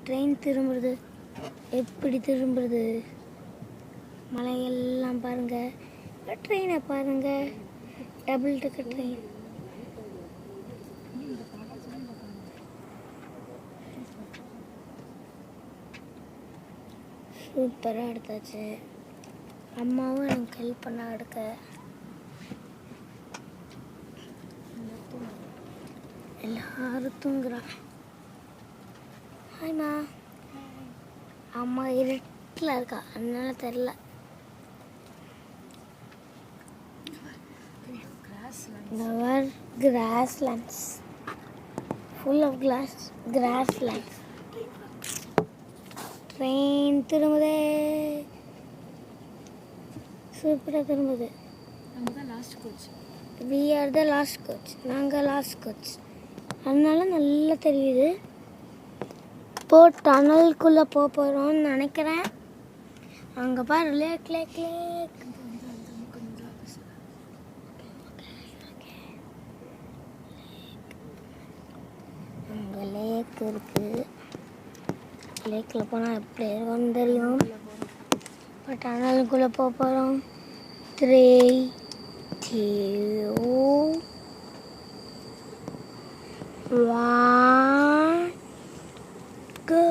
Train திரும்புறது எப்படி திரும்புறது? மலையெல்லாம் பாருங்கள், ட்ரெயினை பாருங்கள், டபுள் டெக்கர் ட்ரெயின். சூப்பராக எடுத்தாச்சு. அம்மாவும் எனக்கு ஹெல்ப் பண்ண எடுக்க. எல்லாரும் தூங்குறா. ஹாய்மா. அம்மா இருட்டில் இருக்கா, அதனால தெரில. Grasslands, full of grasslands. Train திரும்புதே, சூப்பராக திரும்புது. We are the last coach. நாங்கள் லாஸ்ட் கோச், அதனால நல்லா தெரியுது. இப்போ டனலுக்குள்ளே போகிறோம்னு நினைக்கிறேன். அங்கே பாரு, லேக் லேக் லேக். அங்கே லேக் இருக்குது. லேக்கில் போனால் எப்படி இருக்கும்னு தெரியும். இப்போ டனலுக்குள்ளே போகிறோம். 3, 2, 1, go.